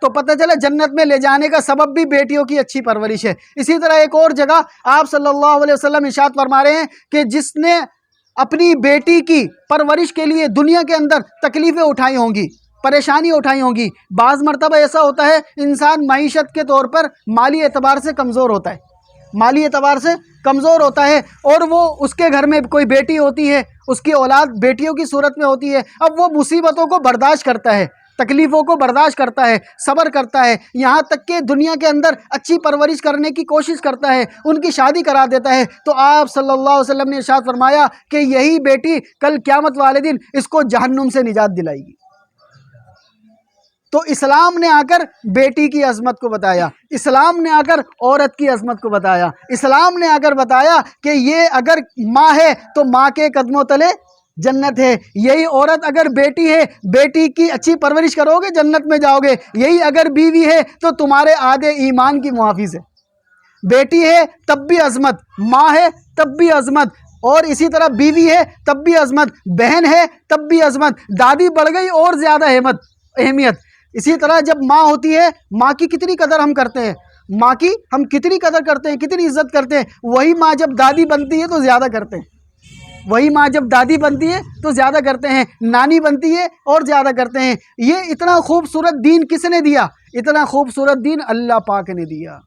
تو پتہ چلا جنت میں لے جانے کا سبب بھی بیٹیوں کی اچھی پرورش ہے۔ اسی طرح ایک اور جگہ آپ صلی اللہ علیہ وسلم ارشاد فرما رہے ہیں کہ جس نے اپنی بیٹی کی پرورش کے لیے دنیا کے اندر تکلیفیں اٹھائی ہوں گی، پریشانی اٹھائی ہوں گی۔ بعض مرتبہ ایسا ہوتا ہے انسان معیشت کے طور پر مالی اعتبار سے کمزور ہوتا ہے، مالی اعتبار سے کمزور ہوتا ہے، اور وہ اس کے گھر میں کوئی بیٹی ہوتی ہے، اس کی اولاد بیٹیوں کی صورت میں ہوتی ہے۔ اب وہ مصیبتوں کو برداشت کرتا ہے، تکلیفوں کو برداشت کرتا ہے، صبر کرتا ہے، یہاں تک کہ دنیا کے اندر اچھی پرورش کرنے کی کوشش کرتا ہے، ان کی شادی کرا دیتا ہے۔ تو آپ صلی اللہ علیہ وسلم نے ارشاد فرمایا کہ یہی بیٹی کل قیامت والے دن اس کو جہنم سے نجات دلائے گی۔ تو اسلام نے آ کر بیٹی کی عظمت کو بتایا، اسلام نے آ کر عورت کی عظمت کو بتایا، اسلام نے آ کر بتایا کہ یہ اگر ماں ہے تو ماں کے قدموں تلے جنت ہے، یہی عورت اگر بیٹی ہے، بیٹی کی اچھی پرورش کرو گے جنت میں جاؤ گے، یہی اگر بیوی ہے تو تمہارے آدھے ایمان کی محافظ ہے۔ بیٹی ہے تب بھی عظمت، ماں ہے تب بھی عظمت، اور اسی طرح بیوی ہے تب بھی عظمت، بہن ہے تب بھی عظمت، دادی بڑھ گئی اور زیادہ اہمیت۔ اسی طرح جب ماں ہوتی ہے، ماں کی کتنی قدر ہم کرتے ہیں، ماں کی ہم کتنی قدر کرتے ہیں، کتنی عزت کرتے ہیں، وہی ماں جب دادی بنتی ہے تو زیادہ کرتے ہیں، وہی ماں جب دادی بنتی ہے تو زیادہ کرتے ہیں، نانی بنتی ہے اور زیادہ کرتے ہیں۔ یہ اتنا خوبصورت دین کس نے دیا؟ اتنا خوبصورت دین اللہ پاک نے دیا۔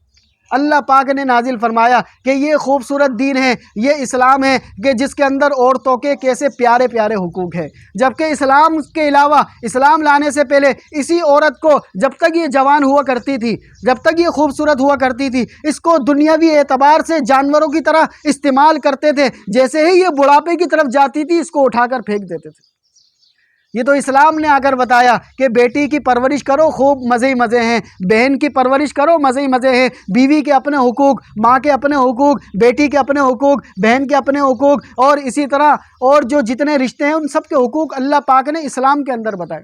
اللہ پاک نے نازل فرمایا کہ یہ خوبصورت دین ہے، یہ اسلام ہے کہ جس کے اندر عورتوں کے کیسے پیارے پیارے حقوق ہیں، جبکہ اسلام کے علاوہ، اسلام لانے سے پہلے اسی عورت کو جب تک یہ جوان ہوا کرتی تھی، جب تک یہ خوبصورت ہوا کرتی تھی، اس کو دنیاوی اعتبار سے جانوروں کی طرح استعمال کرتے تھے، جیسے ہی یہ بڑھاپے کی طرف جاتی تھی اس کو اٹھا کر پھینک دیتے تھے۔ یہ تو اسلام نے آ کر بتایا کہ بیٹی کی پرورش کرو، خوب مزے ہی مزے ہیں، بہن کی پرورش کرو، مزے ہی مزے ہیں، بیوی کے اپنے حقوق، ماں کے اپنے حقوق، بیٹی کے اپنے حقوق، بہن کے اپنے حقوق، اور اسی طرح اور جو جتنے رشتے ہیں ان سب کے حقوق اللہ پاک نے اسلام کے اندر بتائے۔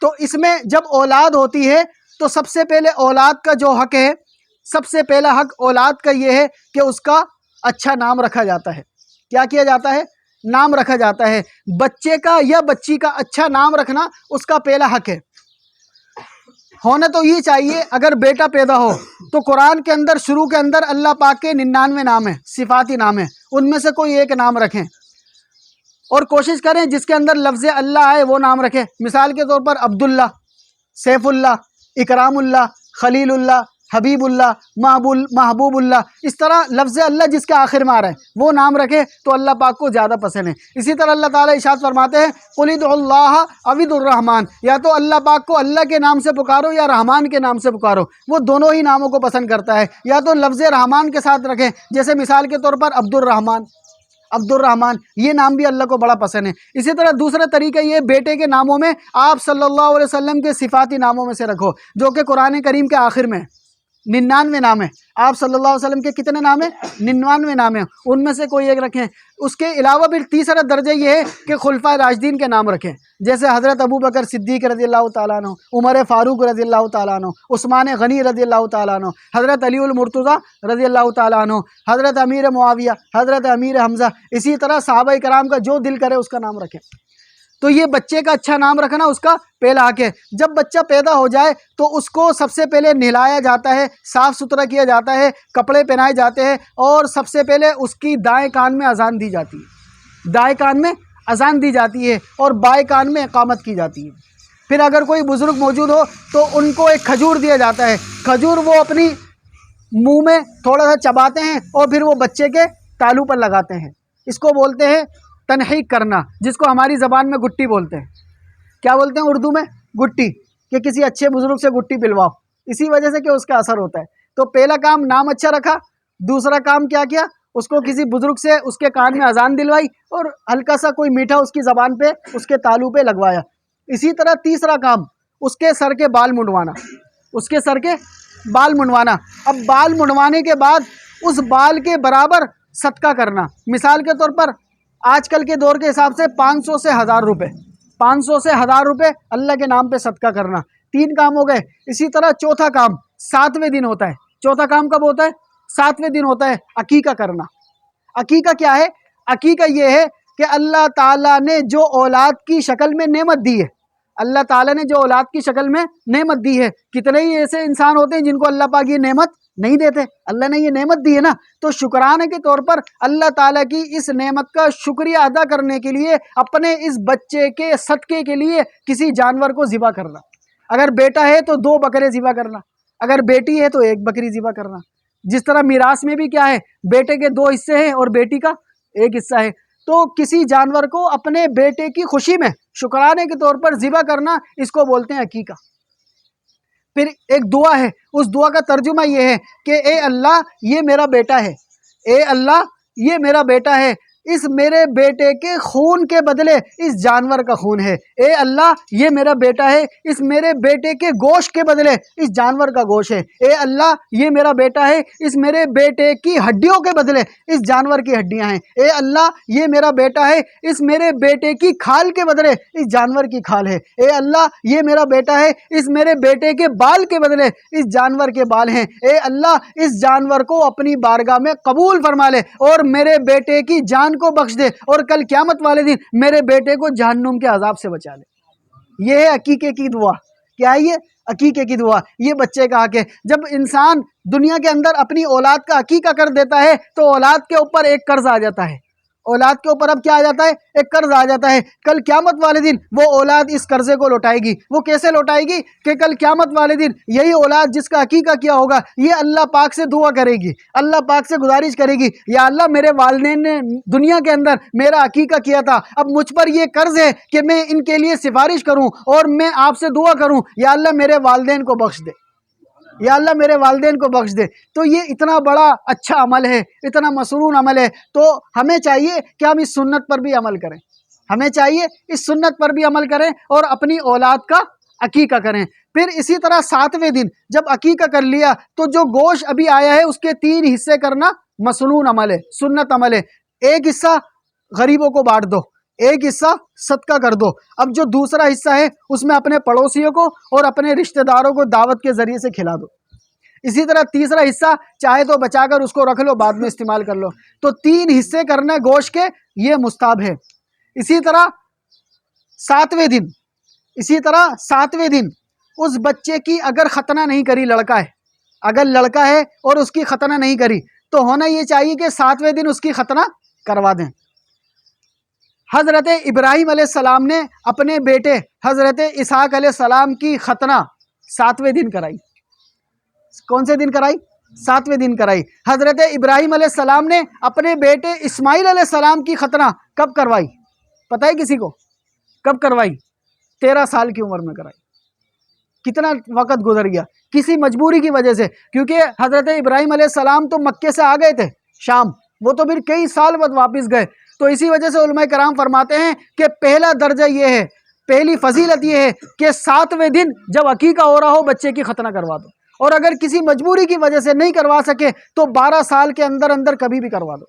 تو اس میں جب اولاد ہوتی ہے تو سب سے پہلے اولاد کا جو حق ہے، سب سے پہلا حق اولاد کا یہ ہے کہ اس کا اچھا نام رکھا جاتا ہے۔ کیا کیا جاتا ہے؟ نام رکھا جاتا ہے۔ بچے کا یا بچی کا اچھا نام رکھنا اس کا پہلا حق ہے۔ ہونا تو یہ چاہیے اگر بیٹا پیدا ہو تو قرآن کے اندر شروع کے اندر اللہ پاک کے 99 نام ہیں، صفاتی نام ہیں، ان میں سے کوئی ایک نام رکھیں اور کوشش کریں جس کے اندر لفظ اللہ آئے وہ نام رکھیں۔ مثال کے طور پر عبداللہ، سیف اللہ، اکرام اللہ، خلیل اللہ، حبیب اللہ، محبوب اللہ، اس طرح لفظ اللہ جس کے آخر میں آ رہا ہے وہ نام رکھے تو اللہ پاک کو زیادہ پسند ہے۔ اسی طرح اللہ تعالیٰ ارشاد فرماتے ہیں قُلِ ادْعُوا اللَّهَ أَوِ ادْعُوا الرَّحْمَٰنَ، یا تو اللہ پاک کو اللہ کے نام سے پکارو یا رحمان کے نام سے پکارو، وہ دونوں ہی ناموں کو پسند کرتا ہے۔ یا تو لفظ رحمان کے ساتھ رکھیں، جیسے مثال کے طور پر عبد الرحمن، یہ نام بھی اللہ کو بڑا پسند ہے۔ اسی طرح دوسرا طریقہ یہ بیٹے کے ناموں میں آپ صلی اللہ علیہ وسلم کے صفاتی ناموں میں سے رکھو جو کہ قرآن کریم کے آخر میں 99 نام ہیں۔ آپ صلی اللہ علیہ وسلم کے کتنے نام ہیں؟ 99 نام ہیں، ان میں سے کوئی ایک رکھیں۔ اس کے علاوہ پھر تیسرا درجہ یہ ہے کہ خلفائے راشدین کے نام رکھیں، جیسے حضرت ابوبکر صدیق رضی اللہ تعالیٰ عنہ، عمر فاروق رضی اللہ تعالیٰ عنہ، عثمان غنی رضی اللہ تعالیٰ عنہ، حضرت علی المرتضیٰ رضی اللہ تعالیٰ عنہ، حضرت امیر معاویہ، حضرت امیر حمزہ، اسی طرح صحابہ کرام کا جو دل کرے اس کا نام رکھیں۔ تو یہ بچے کا اچھا نام رکھنا اس کا پہلا حق ہے۔ جب بچہ پیدا ہو جائے تو اس کو سب سے پہلے نہلایا جاتا ہے، صاف ستھرا کیا جاتا ہے، کپڑے پہنائے جاتے ہیں، اور سب سے پہلے اس کی دائیں کان میں اذان دی جاتی ہے، دائیں کان میں اذان دی جاتی ہے اور بائیں کان میں اقامت کی جاتی ہے۔ پھر اگر کوئی بزرگ موجود ہو تو ان کو ایک کھجور دیا جاتا ہے، کھجور وہ اپنی منہ میں تھوڑا سا چباتے ہیں اور پھر وہ بچے کے تالو پر لگاتے ہیں۔ اس کو بولتے ہیں تنحیک کرنا، جس کو ہماری زبان میں گٹی بولتے ہیں۔ کیا بولتے ہیں اردو میں؟ گٹی، کہ کسی اچھے بزرگ سے گٹی پلواؤ، اسی وجہ سے کہ اس کا اثر ہوتا ہے۔ تو پہلا کام نام اچھا رکھا، دوسرا کام کیا کیا؟ اس کو کسی بزرگ سے اس کے کان میں اذان دلوائی اور ہلکا سا کوئی میٹھا اس کی زبان پہ اس کے تالو پہ لگوایا۔ اسی طرح تیسرا کام اس کے سر کے بال منڈوانا، اس کے سر کے بال منڈوانا۔ اب بال منڈوانے کے بعد اس بال کے برابر صدقہ کرنا۔ مثال کے طور پر آج کل کے دور کے حساب سے 500 سے 1000 روپے، 500 سے 1000 روپے اللہ کے نام پہ صدقہ کرنا۔ 3 کام ہو گئے۔ اسی طرح چوتھا کام 7ویں دن ہوتا ہے۔ چوتھا کام کب ہوتا ہے؟ 7ویں دن ہوتا ہے، عقیقہ کرنا۔ عقیقہ کیا ہے؟ عقیقہ یہ ہے کہ اللہ تعالیٰ نے جو اولاد کی شکل میں نعمت دی ہے، اللہ تعالیٰ نے جو اولاد کی شکل میں نعمت دی ہے، کتنے ہی ایسے انسان ہوتے ہیں جن کو اللہ پاک یہ نعمت نہیں دیتے، اللہ نے یہ نعمت دی ہے نا، تو شکرانے کے طور پر اللہ تعالیٰ کی اس نعمت کا شکریہ ادا کرنے کے لیے اپنے اس بچے کے صدقے کے لیے کسی جانور کو ذبح کرنا۔ اگر بیٹا ہے تو 2 بکرے ذبح کرنا، اگر بیٹی ہے تو 1 بکری ذبح کرنا۔ جس طرح میراث میں بھی کیا ہے، بیٹے کے 2 حصے ہیں اور بیٹی کا 1 حصہ ہے، تو کسی جانور کو اپنے بیٹے کی خوشی میں شکرانے کے طور پر ذبح کرنا، اس کو بولتے ہیں عقیقہ۔ پھر ایک دعا ہے، اس دعا کا ترجمہ یہ ہے کہ اے اللہ یہ میرا بیٹا ہے، اے اللہ یہ میرا بیٹا ہے، اس میرے بیٹے کے خون کے بدلے اس جانور کا خون ہے۔ اے اللہ یہ میرا بیٹا ہے، اس میرے بیٹے کے گوشت کے بدلے اس جانور کا گوشت ہے۔ اے اللہ یہ میرا بیٹا ہے، اس میرے بیٹے کی ہڈیوں کے بدلے اس جانور کی ہڈیاں ہیں۔ اے اللہ یہ میرا بیٹا ہے، اس میرے بیٹے کی کھال کے بدلے اس جانور کی کھال ہے۔ اے اللہ یہ میرا بیٹا ہے، اس میرے بیٹے کے بال کے بدلے اس جانور کے بال ہیں۔ اے اللہ اس جانور کو اپنی بارگاہ میں قبول فرما لے اور میرے بیٹے کی جان کو بخش دے، اور کل قیامت والے دن میرے بیٹے کو جہنم کے عذاب سے بچا لے۔ یہ ہے عقیقے کی دعا۔ کیا ہے یہ؟ عقیقے کی دعا۔ یہ بچے کا حق ہے۔ جب انسان دنیا کے اندر اپنی اولاد کا عقیقہ کر دیتا ہے تو اولاد کے اوپر ایک قرض آ جاتا ہے، اولاد کے اوپر اب کیا آ جاتا ہے؟ ایک قرض آ جاتا ہے۔ کل قیامت والے دن وہ اولاد اس قرضے کو لوٹائے گی۔ وہ کیسے لوٹائے گی؟ کہ کل قیامت والے دن یہی اولاد جس کا عقیقہ کیا ہوگا یہ اللہ پاک سے دعا کرے گی، اللہ پاک سے گزارش کرے گی، یا اللہ میرے والدین نے دنیا کے اندر میرا عقیقہ کیا تھا، اب مجھ پر یہ قرض ہے کہ میں ان کے لیے سفارش کروں اور میں آپ سے دعا کروں، یا اللہ میرے والدین کو بخش دے، یا اللہ میرے والدین کو بخش دے۔ تو یہ اتنا بڑا اچھا عمل ہے، اتنا مسنون عمل ہے، تو ہمیں چاہیے کہ ہم اس سنت پر بھی عمل کریں، ہمیں چاہیے اس سنت پر بھی عمل کریں اور اپنی اولاد کا عقیقہ کریں۔ پھر اسی طرح 7ویں دن جب عقیقہ کر لیا تو جو گوشت ابھی آیا ہے اس کے 3 حصے کرنا مسنون عمل ہے، سنت عمل ہے۔ 1 حصہ غریبوں کو بانٹ دو، 1 حصہ صدقہ کر دو۔ اب جو دوسرا حصہ ہے اس میں اپنے پڑوسیوں کو اور اپنے رشتہ داروں کو دعوت کے ذریعے سے کھلا دو۔ اسی طرح تیسرا حصہ چاہے تو بچا کر اس کو رکھ لو، بعد میں استعمال کر لو. تو 3 حصے کرنا گوشت کے، یہ مستحب ہے. اسی طرح 7ویں دن اس بچے کی اگر ختنہ نہیں کری، اگر لڑکا ہے اور اس کی ختنہ نہیں کری تو ہونا یہ چاہیے کہ 7ویں دن اس کی ختنہ کروا دیں. حضرت ابراہیم علیہ السلام نے اپنے بیٹے حضرت اسحاق علیہ السلام کی ختنہ 7ویں دن کرائی. کون سے دن کرائی؟ 7ویں دن کرائی. حضرت ابراہیم علیہ السلام نے اپنے بیٹے اسماعیل علیہ السلام کی ختنہ کب کروائی؟ پتہ ہے کسی کو کب کروائی؟ 13 سال کی عمر میں کرائی. کتنا وقت گزر گیا کسی مجبوری کی وجہ سے، کیونکہ حضرت ابراہیم علیہ السلام تو مکے سے آ گئے تھے شام، وہ تو پھر کئی سال بعد واپس گئے. تو اسی وجہ سے علماء کرام فرماتے ہیں کہ پہلا درجہ یہ ہے، پہلی فضیلت یہ ہے کہ 7ویں دن جب عقیقہ ہو رہا ہو بچے کی ختنہ کروا دو، اور اگر کسی مجبوری کی وجہ سے نہیں کروا سکے تو 12 سال کے اندر کبھی بھی کروا دو.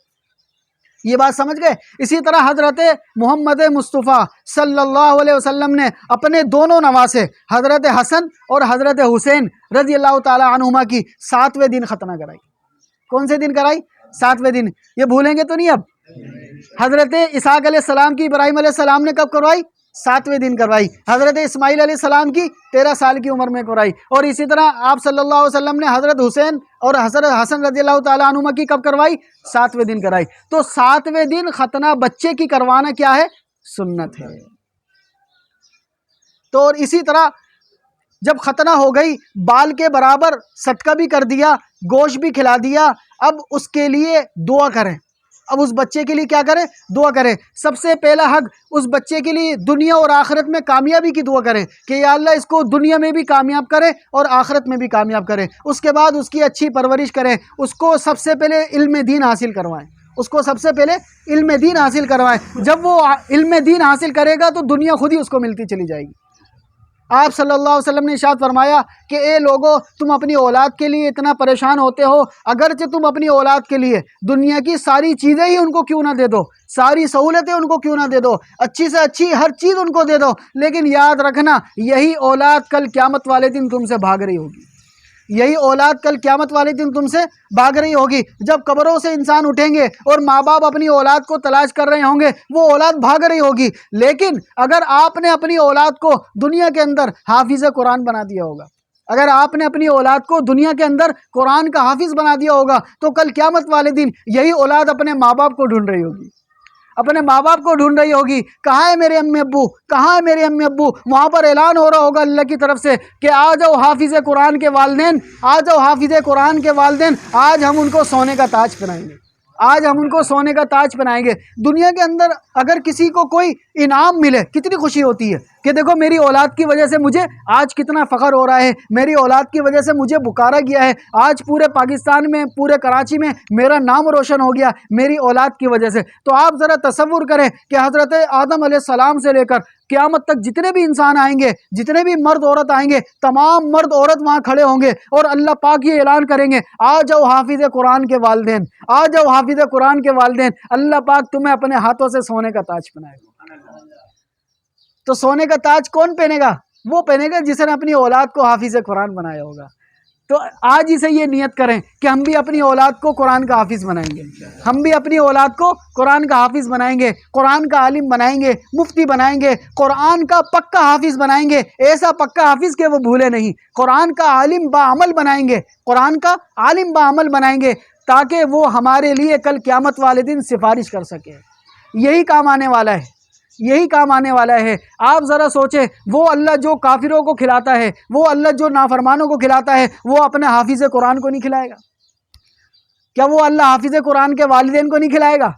یہ بات سمجھ گئے؟ اسی طرح حضرت محمد مصطفیٰ صلی اللہ علیہ وسلم نے اپنے دونوں نواسے حضرت حسن اور حضرت حسین رضی اللہ تعالی عنہما کی 7ویں دن ختنہ کرائی. کون سے دن کرائی؟ 7ویں دن. یہ بھولیں گے تو نہیں اب؟ حضرت اسحاق علیہ السلام کی ابراہیم علیہ السلام نے کب کروائی؟ 7ویں دن کروائی. حضرت اسماعیل علیہ السلام کی 13 سال کی عمر میں کروائی. اور اسی طرح آپ صلی اللہ علیہ وسلم نے حضرت حسین اور حضرت حسن رضی اللہ تعالیٰ عنہما کی کب کروائی؟ 7ویں دن کرائی. تو 7ویں دن ختنہ بچے کی کروانا کیا ہے؟ سنت ہے. تو اور اسی طرح جب ختنہ ہو گئی، بال کے برابر صدقہ بھی کر دیا، گوشت بھی کھلا دیا، اب اس کے لیے دعا کریں. اب اس بچے کے لیے کیا کریں؟ دعا کریں. سب سے پہلا حق اس بچے کے لیے دنیا اور آخرت میں کامیابی کی دعا کریں کہ یا اللہ اس کو دنیا میں بھی کامیاب کرے اور آخرت میں بھی کامیاب کرے. اس کے بعد اس کی اچھی پرورش کریں، اس کو سب سے پہلے علم دین حاصل کروائیں. جب وہ علم دین حاصل کرے گا تو دنیا خود ہی اس کو ملتی چلی جائے گی. آپ صلی اللہ علیہ وسلم نے ارشاد فرمایا کہ اے لوگو، تم اپنی اولاد کے لیے اتنا پریشان ہوتے ہو، اگرچہ تم اپنی اولاد کے لیے دنیا کی ساری چیزیں ہی ان کو کیوں نہ دے دو، ساری سہولتیں ان کو کیوں نہ دے دو، اچھی سے اچھی ہر چیز ان کو دے دو، لیکن یاد رکھنا یہی اولاد کل قیامت والے دن تم سے بھاگ رہی ہوگی. یہی اولاد کل قیامت والے دن تم سے بھاگ رہی ہوگی. جب قبروں سے انسان اٹھیں گے اور ماں باپ اپنی اولاد کو تلاش کر رہے ہوں گے، وہ اولاد بھاگ رہی ہوگی. لیکن اگر آپ نے اپنی اولاد کو دنیا کے اندر حافظ قرآن بنا دیا ہوگا، اگر آپ نے اپنی اولاد کو دنیا کے اندر قرآن کا حافظ بنا دیا ہوگا، تو کل قیامت والے دن یہی اولاد اپنے ماں باپ کو ڈھونڈ رہی ہوگی، کہاں ہے میرے امی ابو، کہاں ہے میرے امی ابو. وہاں پر اعلان ہو رہا ہوگا اللہ کی طرف سے کہ آ جاؤ حافظ قرآن کے والدین، آج ہم ان کو سونے کا تاج پہنائیں گے. دنیا کے اندر اگر کسی کو کوئی انعام ملے کتنی خوشی ہوتی ہے کہ دیکھو میری اولاد کی وجہ سے مجھے آج کتنا فخر ہو رہا ہے، میری اولاد کی وجہ سے مجھے پکارا گیا ہے، آج پورے پاکستان میں، پورے کراچی میں میرا نام روشن ہو گیا میری اولاد کی وجہ سے. تو آپ ذرا تصور کریں کہ حضرت آدم علیہ السلام سے لے کر قیامت تک جتنے بھی انسان آئیں گے، جتنے بھی مرد عورت آئیں گے، تمام مرد عورت وہاں کھڑے ہوں گے اور اللہ پاک یہ اعلان کریں گے، آ جاؤ حافظ قرآن کے والدین، اللہ پاک تمہیں اپنے ہاتھوں سے سونے کا تاج پہنائے گا. تو سونے کا تاج کون پہنے گا؟ وہ پہنے گا جس نے اپنی اولاد کو حافظ قرآن بنایا ہوگا. تو آج ہی سے یہ نیت کریں کہ ہم بھی اپنی اولاد کو قرآن کا حافظ بنائیں گے، قرآن کا عالم بنائیں گے، مفتی بنائیں گے، قرآن کا پکا حافظ بنائیں گے، ایسا پکا حافظ کہ وہ بھولے نہیں. قرآن کا عالم باعمل بنائیں گے تاکہ وہ ہمارے لیے کل قیامت والے دن سفارش کر سکے. یہی کام آنے والا ہے. آپ ذرا سوچیں، وہ اللہ جو کافروں کو کھلاتا ہے، وہ اللہ جو نافرمانوں کو کھلاتا ہے، وہ اپنے حافظ قرآن کو نہیں کھلائے گا؟ کیا وہ اللہ حافظ قرآن کے والدین کو نہیں کھلائے گا؟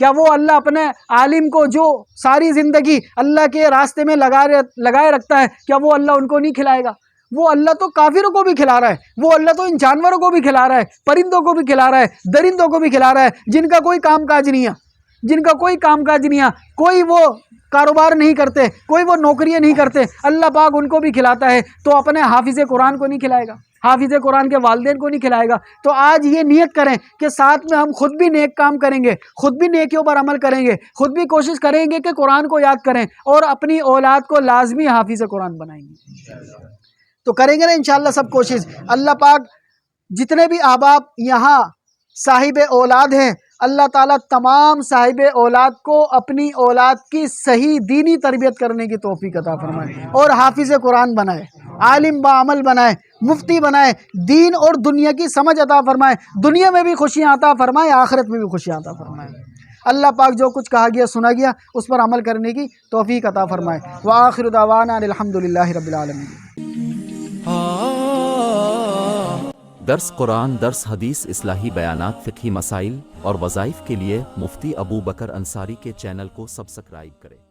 کیا وہ اللہ اپنے عالم کو جو ساری زندگی اللہ کے راستے میں لگائے رکھتا ہے، کیا وہ اللہ ان کو نہیں کھلائے گا؟ وہ اللہ تو کافروں کو بھی کھلا رہا ہے، وہ اللہ تو ان جانوروں کو بھی کھلا رہا ہے، پرندوں کو بھی کھلا رہا ہے، درندوں کو بھی کھلا رہا ہے، جن کا کوئی کام کاج نہیں ہے، کوئی وہ کاروبار نہیں کرتے، کوئی وہ نوکریاں نہیں کرتے، اللہ پاک ان کو بھی کھلاتا ہے. تو اپنے حافظ قرآن کو نہیں کھلائے گا؟ حافظ قرآن کے والدین کو نہیں کھلائے گا؟ تو آج یہ نیت کریں کہ ساتھ میں ہم خود بھی نیک کام کریں گے، خود بھی نیکیوں پر عمل کریں گے، خود بھی کوشش کریں گے کہ قرآن کو یاد کریں اور اپنی اولاد کو لازمی حافظ قرآن بنائیں گے. تو کریں گے نا انشاءاللہ سب کوشش. اللہ پاک جتنے بھی احباب یہاں صاحب اولاد ہیں، اللہ تعالیٰ تمام صاحب اولاد کو اپنی اولاد کی صحیح دینی تربیت کرنے کی توفیق عطا فرمائے اور حافظ قرآن بنائے، عالم بعمل بنائے، مفتی بنائے، دین اور دنیا کی سمجھ عطا فرمائے، دنیا میں بھی خوشیاں عطا فرمائے، آخرت میں بھی خوشیاں عطا فرمائے۔ اللہ پاک جو کچھ کہا گیا سنا گیا اس پر عمل کرنے کی توفیق عطا فرمائے۔ وآخر دعوانا الحمدللہ رب العالمین۔ درس قرآن، درس حدیث، اصلاحی بیانات، فقہی مسائل اور وظائف کے لیے مفتی ابو بکر انصاری کے چینل کو سبسکرائب کریں۔